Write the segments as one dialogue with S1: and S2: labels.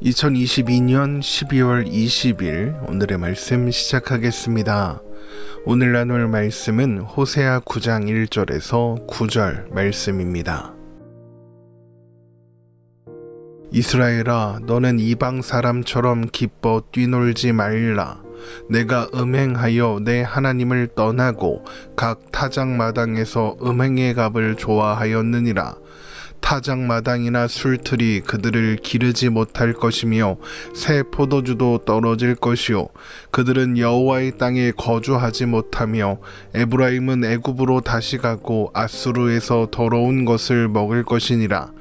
S1: 2022년 12월 20일 오늘의 말씀 시작하겠습니다. 오늘 나눌 말씀은 호세아 9장 1절에서 9절 말씀입니다. 이스라엘아, 너는 이방 사람처럼 기뻐 뛰놀지 말라. 내가 음행하여 내 하나님을 떠나고 각 타작마당에서 음행의 값을 좋아하였느니라. 타작마당이나 술틀이 그들을 기르지 못할 것이며 새 포도주도 떨어질 것이요 그들은 여호와의 땅에 거주하지 못하며 에브라임은 애굽으로 다시 가고 앗수르에서 더러운 것을 먹을 것이니라.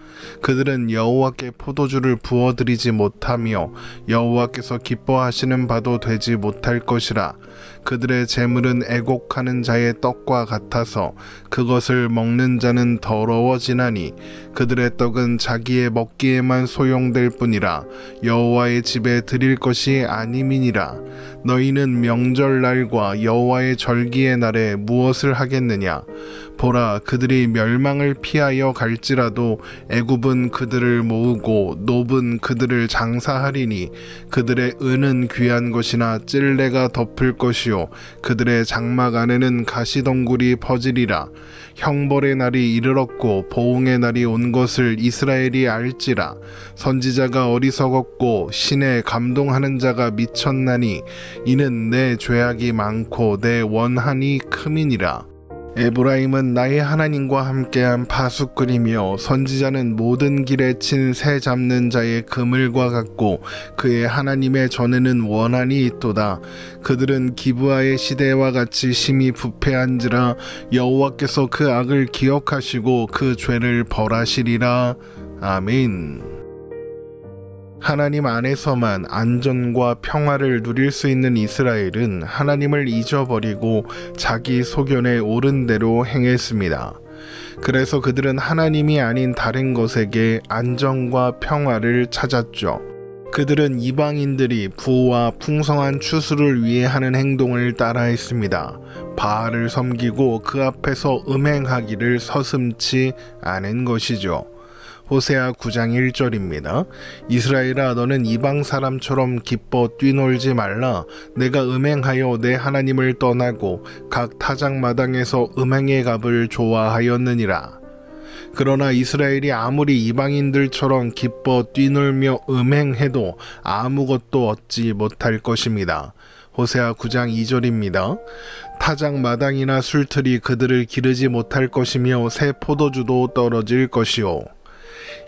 S1: 그들은 여호와께 포도주를 부어드리지 못하며 여호와께서 기뻐하시는 바도 되지 못할 것이라. 그들의 재물은 애곡하는 자의 떡과 같아서 그것을 먹는 자는 더러워지나니 그들의 떡은 자기의 먹기에만 소용될 뿐이라 여호와의 집에 드릴 것이 아님이니라. 너희는 명절날과 여호와의 절기의 날에 무엇을 하겠느냐? 보라, 그들이 멸망을 피하여 갈지라도 애굽은 그들을 모으고 노브는 그들을 장사하리니 그들의 은은 귀한 것이나 찔레가 덮을 것이요 그들의 장막 안에는 가시덩굴이 퍼지리라. 형벌의 날이 이르렀고 보응의 날이 온 것을 이스라엘이 알지라. 선지자가 어리석었고 신에 감동하는 자가 미쳤나니 이는 내 죄악이 많고 내 원한이 큼이니라. 에브라임은 나의 하나님과 함께한 파수꾼이며 선지자는 모든 길에 친 새 잡는 자의 그물과 같고 그의 하나님의 전에는 원한이 있도다. 그들은 기브아의 시대와 같이 심히 부패한지라 여호와께서 그 악을 기억하시고 그 죄를 벌하시리라. 아멘. 하나님 안에서만 안전과 평화를 누릴 수 있는 이스라엘은 하나님을 잊어버리고 자기 소견에 옳은 대로 행했습니다. 그래서 그들은 하나님이 아닌 다른 것에게 안정과 평화를 찾았죠. 그들은 이방인들이 부와 풍성한 추수를 위해 하는 행동을 따라했습니다. 바알을 섬기고 그 앞에서 음행하기를 서슴지 않은 것이죠. 호세아 9장 1절입니다. 이스라엘아, 너는 이방 사람처럼 기뻐 뛰놀지 말라. 내가 음행하여 내 하나님을 떠나고 각 타작마당에서 음행의 값을 좋아하였느니라. 그러나 이스라엘이 아무리 이방인들처럼 기뻐 뛰놀며 음행해도 아무것도 얻지 못할 것입니다. 호세아 9장 2절입니다. 타작마당이나 술틀이 그들을 기르지 못할 것이며 새 포도주도 떨어질 것이요.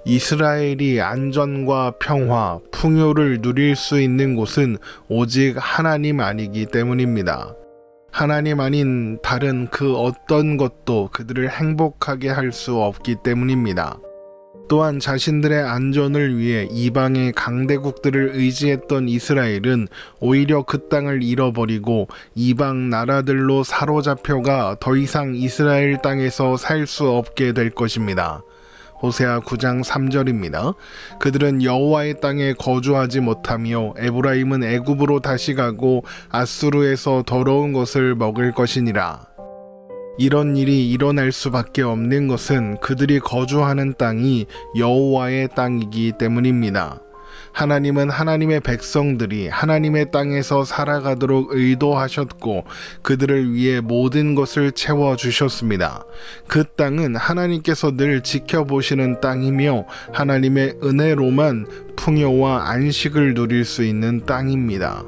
S1: 이스라엘이 안전과 평화, 풍요를 누릴 수 있는 곳은 오직 하나님 아니기 때문입니다. 하나님 아닌 다른 그 어떤 것도 그들을 행복하게 할 수 없기 때문입니다. 또한 자신들의 안전을 위해 이방의 강대국들을 의지했던 이스라엘은 오히려 그 땅을 잃어버리고 이방 나라들로 사로잡혀가 더 이상 이스라엘 땅에서 살 수 없게 될 것입니다. 호세아 9장 3절입니다. 그들은 여호와의 땅에 거주하지 못하며 에브라임은 애굽으로 다시 가고 앗수르에서 더러운 것을 먹을 것이니라. 이런 일이 일어날 수밖에 없는 것은 그들이 거주하는 땅이 여호와의 땅이기 때문입니다. 하나님은 하나님의 백성들이 하나님의 땅에서 살아가도록 의도하셨고 그들을 위해 모든 것을 채워주셨습니다. 그 땅은 하나님께서 늘 지켜보시는 땅이며 하나님의 은혜로만 풍요와 안식을 누릴 수 있는 땅입니다.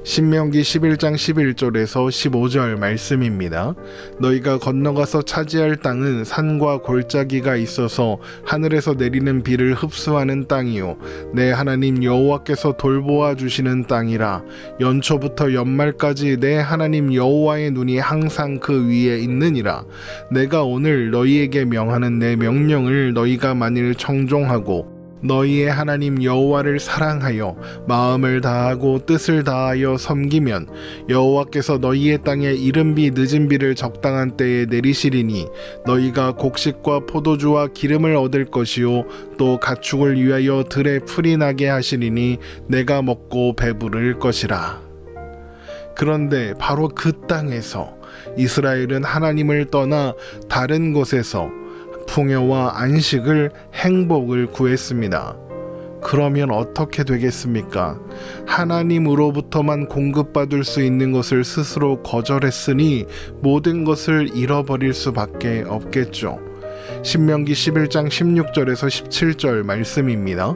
S1: 신명기 11장 11절에서 15절 말씀입니다. 너희가 건너가서 차지할 땅은 산과 골짜기가 있어서 하늘에서 내리는 비를 흡수하는 땅이요 내 하나님 여호와께서 돌보아 주시는 땅이라. 연초부터 연말까지 내 하나님 여호와의 눈이 항상 그 위에 있느니라. 내가 오늘 너희에게 명하는 내 명령을 너희가 만일 청종하고 너희의 하나님 여호와를 사랑하여 마음을 다하고 뜻을 다하여 섬기면 여호와께서 너희의 땅에 이른 비 늦은 비를 적당한 때에 내리시리니 너희가 곡식과 포도주와 기름을 얻을 것이요 또 가축을 위하여 들에 풀이 나게 하시리니 내가 먹고 배부를 것이라. 그런데 바로 그 땅에서 이스라엘은 하나님을 떠나 다른 곳에서 풍요와 안식을, 행복을 구했습니다. 그러면 어떻게 되겠습니까? 하나님으로부터만 공급받을 수 있는 것을 스스로 거절했으니 모든 것을 잃어버릴 수밖에 없겠죠. 신명기 11장 16절에서 17절 말씀입니다.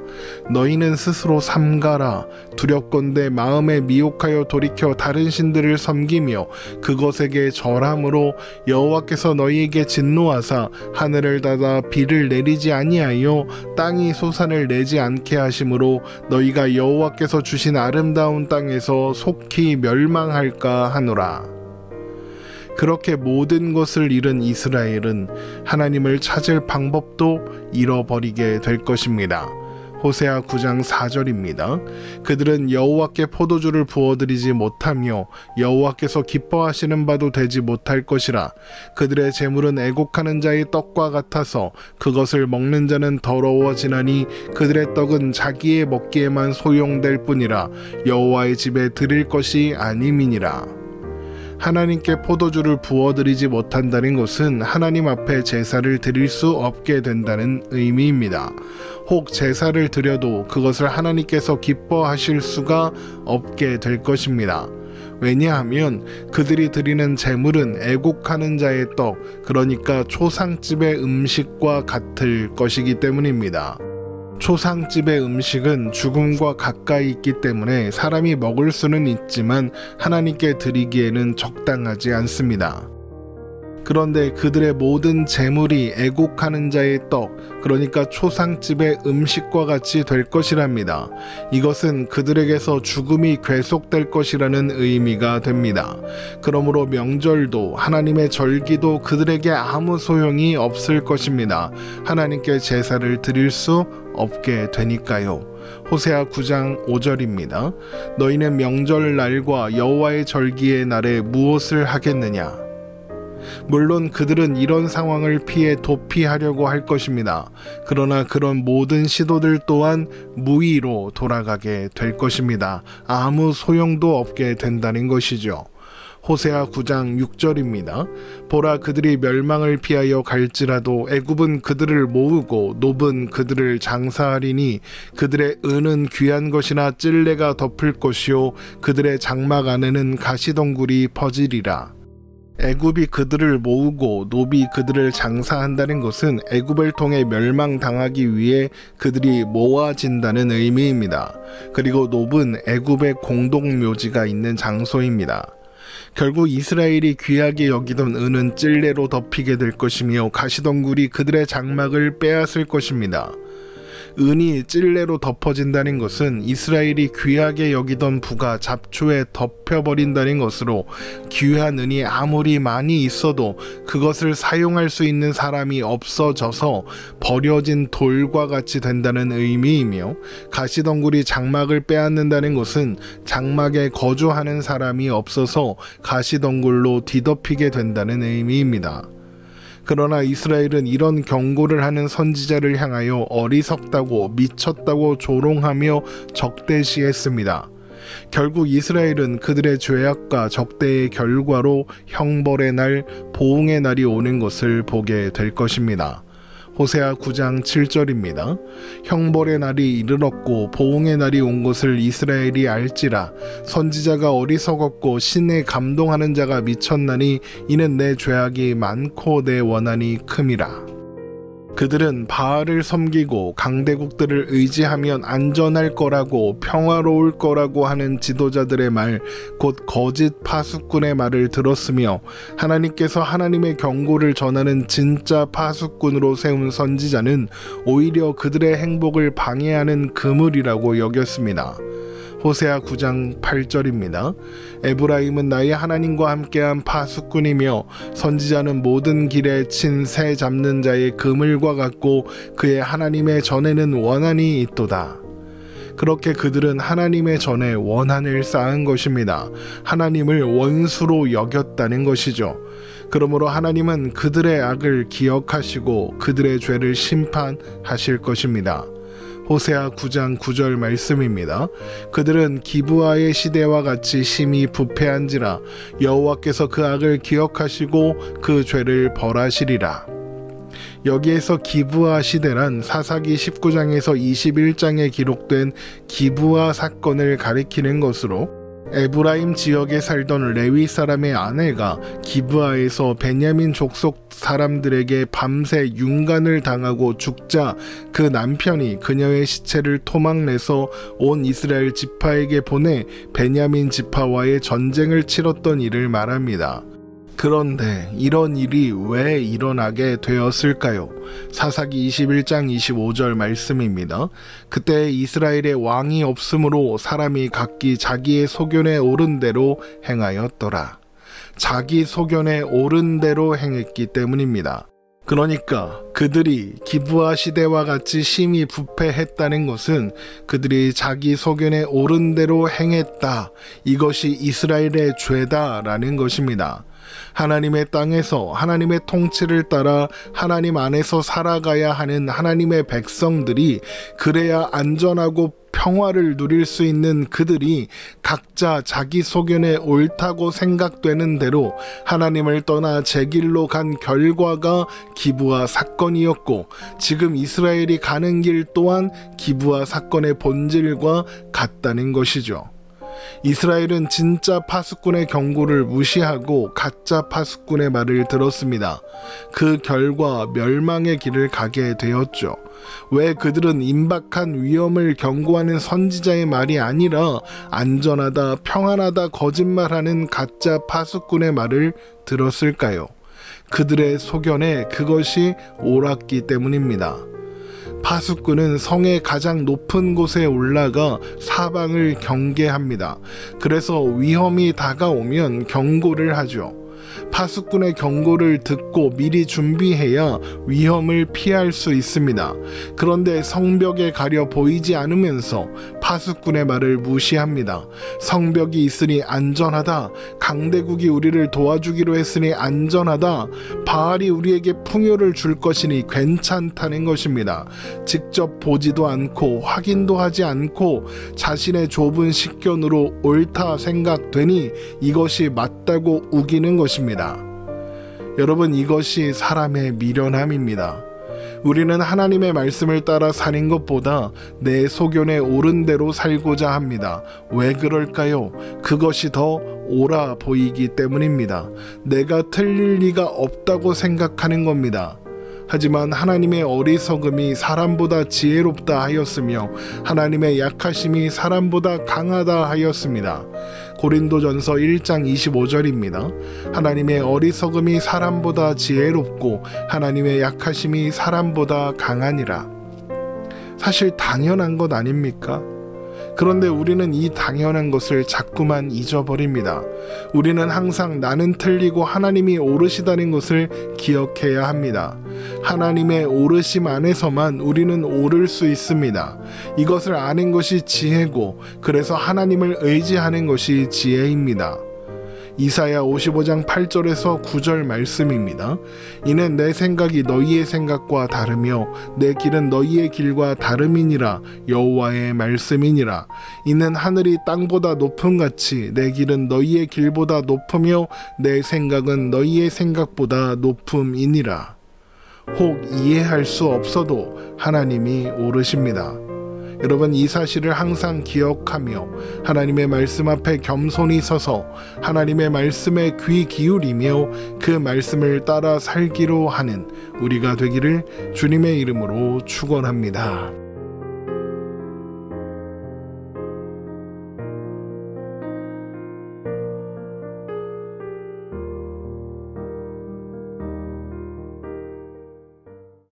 S1: 너희는 스스로 삼가라. 두렵건대 마음에 미혹하여 돌이켜 다른 신들을 섬기며 그것에게 절함으로 여호와께서 너희에게 진노하사 하늘을 닫아 비를 내리지 아니하여 땅이 소산을 내지 않게 하심으로 너희가 여호와께서 주신 아름다운 땅에서 속히 멸망할까 하노라. 그렇게 모든 것을 잃은 이스라엘은 하나님을 찾을 방법도 잃어버리게 될 것입니다. 호세아 9장 4절입니다. 그들은 여호와께 포도주를 부어드리지 못하며 여호와께서 기뻐하시는 바도 되지 못할 것이라. 그들의 재물은 애곡하는 자의 떡과 같아서 그것을 먹는 자는 더러워지나니 그들의 떡은 자기의 먹기에만 소용될 뿐이라. 여호와의 집에 드릴 것이 아님이니라. 하나님께 포도주를 부어드리지 못한다는 것은 하나님 앞에 제사를 드릴 수 없게 된다는 의미입니다. 혹 제사를 드려도 그것을 하나님께서 기뻐하실 수가 없게 될 것입니다. 왜냐하면 그들이 드리는 제물은 애곡하는 자의 떡, 그러니까 초상집의 음식과 같을 것이기 때문입니다. 초상집의 음식은 죽음과 가까이 있기 때문에 사람이 먹을 수는 있지만 하나님께 드리기에는 적당하지 않습니다. 그런데 그들의 모든 재물이 애곡하는 자의 떡, 그러니까 초상집의 음식과 같이 될 것이랍니다. 이것은 그들에게서 죽음이 괴속될 것이라는 의미가 됩니다. 그러므로 명절도 하나님의 절기도 그들에게 아무 소용이 없을 것입니다. 하나님께 제사를 드릴 수 없게 되니까요. 호세아 9장 5절입니다. 너희는 명절날과 여호와의 절기의 날에 무엇을 하겠느냐? 물론 그들은 이런 상황을 피해 도피하려고 할 것입니다. 그러나 그런 모든 시도들 또한 무의로 돌아가게 될 것입니다. 아무 소용도 없게 된다는 것이죠. 호세아 9장 6절입니다. 보라, 그들이 멸망을 피하여 갈지라도 애굽은 그들을 모으고 노브는 그들을 장사하리니 그들의 은은 귀한 것이나 찔레가 덮을 것이요 그들의 장막 안에는 가시덩굴이 퍼지리라. 애굽이 그들을 모으고 노비 그들을 장사한다는 것은 애굽을 통해 멸망당하기 위해 그들이 모아진다는 의미입니다. 그리고 노브는 애굽의 공동묘지가 있는 장소입니다. 결국 이스라엘이 귀하게 여기던 은은 찔레로 덮이게 될 것이며 가시덩굴이 그들의 장막을 빼앗을 것입니다. 은이 찔레로 덮어진다는 것은 이스라엘이 귀하게 여기던 부가 잡초에 덮여버린다는 것으로 귀한 은이 아무리 많이 있어도 그것을 사용할 수 있는 사람이 없어져서 버려진 돌과 같이 된다는 의미이며, 가시덩굴이 장막을 빼앗는다는 것은 장막에 거주하는 사람이 없어서 가시덩굴로 뒤덮이게 된다는 의미입니다. 그러나 이스라엘은 이런 경고를 하는 선지자를 향하여 어리석다고 미쳤다고 조롱하며 적대시했습니다. 결국 이스라엘은 그들의 죄악과 적대의 결과로 형벌의 날, 보응의 날이 오는 것을 보게 될 것입니다. 호세아 9장 7절입니다. 형벌의 날이 이르렀고 보응의 날이 온 것을 이스라엘이 알지라. 선지자가 어리석었고 신에 감동하는 자가 미쳤나니 이는 내 죄악이 많고 내 원한이 큼이라. 그들은 바알을 섬기고 강대국들을 의지하면 안전할 거라고 평화로울 거라고 하는 지도자들의 말, 곧 거짓 파수꾼의 말을 들었으며 하나님께서 하나님의 경고를 전하는 진짜 파수꾼으로 세운 선지자는 오히려 그들의 행복을 방해하는 그물이라고 여겼습니다. 호세아 9장 8절입니다. 에브라임은 나의 하나님과 함께한 파수꾼이며 선지자는 모든 길에 친 새 잡는 자의 그물과 같고 그의 하나님의 전에는 원한이 있도다. 그렇게 그들은 하나님의 전에 원한을 쌓은 것입니다. 하나님을 원수로 여겼다는 것이죠. 그러므로 하나님은 그들의 악을 기억하시고 그들의 죄를 심판하실 것입니다. 호세아 9장 9절 말씀입니다. 그들은 기브아의 시대와 같이 심히 부패한지라. 여호와께서 그 악을 기억하시고 그 죄를 벌하시리라. 여기에서 기브아 시대란 사사기 19장에서 21장에 기록된 기브아 사건을 가리키는 것으로, 에브라임 지역에 살던 레위 사람의 아내가 기브아에서 베냐민 족속 사람들에게 밤새 윤간을 당하고 죽자 그 남편이 그녀의 시체를 토막내서 온 이스라엘 지파에게 보내 베냐민 지파와의 전쟁을 치렀던 일을 말합니다. 그런데 이런 일이 왜 일어나게 되었을까요? 사사기 21장 25절 말씀입니다. 그때 이스라엘에 왕이 없으므로 사람이 각기 자기의 소견에 오른 대로 행하였더라. 자기 소견에 오른 대로 행했기 때문입니다. 그러니까 그들이 기브아 시대와 같이 심히 부패했다는 것은 그들이 자기 소견에 오른 대로 행했다. 이것이 이스라엘의 죄다라는 것입니다. 하나님의 땅에서 하나님의 통치를 따라 하나님 안에서 살아가야 하는 하나님의 백성들이, 그래야 안전하고 평화를 누릴 수 있는 그들이 각자 자기 소견에 옳다고 생각되는 대로 하나님을 떠나 제 길로 간 결과가 기브아 사건이었고, 지금 이스라엘이 가는 길 또한 기브아 사건의 본질과 같다는 것이죠. 이스라엘은 진짜 파수꾼의 경고를 무시하고 가짜 파수꾼의 말을 들었습니다. 그 결과 멸망의 길을 가게 되었죠. 왜 그들은 임박한 위험을 경고하는 선지자의 말이 아니라 안전하다, 평안하다 거짓말하는 가짜 파수꾼의 말을 들었을까요? 그들의 소견에 그것이 옳았기 때문입니다. 파수꾼은 성의 가장 높은 곳에 올라가 사방을 경계합니다. 그래서 위험이 다가오면 경고를 하죠. 파수꾼의 경고를 듣고 미리 준비해야 위험을 피할 수 있습니다. 그런데 성벽에 가려 보이지 않으면서 파수꾼의 말을 무시합니다. 성벽이 있으니 안전하다. 강대국이 우리를 도와주기로 했으니 안전하다. 바알이 우리에게 풍요를 줄 것이니 괜찮다는 것입니다. 직접 보지도 않고 확인도 하지 않고 자신의 좁은 식견으로 옳다 생각되니 이것이 맞다고 우기는 것입니다. 여러분, 이것이 사람의 미련함입니다. 우리는 하나님의 말씀을 따라 사는 것보다 내 소견에 옳은 대로 살고자 합니다. 왜 그럴까요? 그것이 더 옳아 보이기 때문입니다. 내가 틀릴 리가 없다고 생각하는 겁니다. 하지만 하나님의 어리석음이 사람보다 지혜롭다 하였으며 하나님의 약하심이 사람보다 강하다 하였습니다. 고린도전서 1장 25절입니다. 하나님의 어리석음이 사람보다 지혜롭고 하나님의 약하심이 사람보다 강하니라. 사실 당연한 것 아닙니까? 그런데 우리는 이 당연한 것을 자꾸만 잊어버립니다. 우리는 항상 나는 틀리고 하나님이 옳으시다는 것을 기억해야 합니다. 하나님의 옳으심 안에서만 우리는 옳을 수 있습니다. 이것을 아는 것이 지혜고, 그래서 하나님을 의지하는 것이 지혜입니다. 이사야 55장 8절에서 9절 말씀입니다. 이는 내 생각이 너희의 생각과 다르며 내 길은 너희의 길과 다름이니라. 여호와의 말씀이니라. 이는 하늘이 땅보다 높음같이 내 길은 너희의 길보다 높으며 내 생각은 너희의 생각보다 높음이니라. 혹 이해할 수 없어도 하나님이 옳으십니다. 여러분, 이 사실을 항상 기억하며 하나님의 말씀 앞에 겸손히 서서 하나님의 말씀에 귀 기울이며 그 말씀을 따라 살기로 하는 우리가 되기를 주님의 이름으로 축원합니다.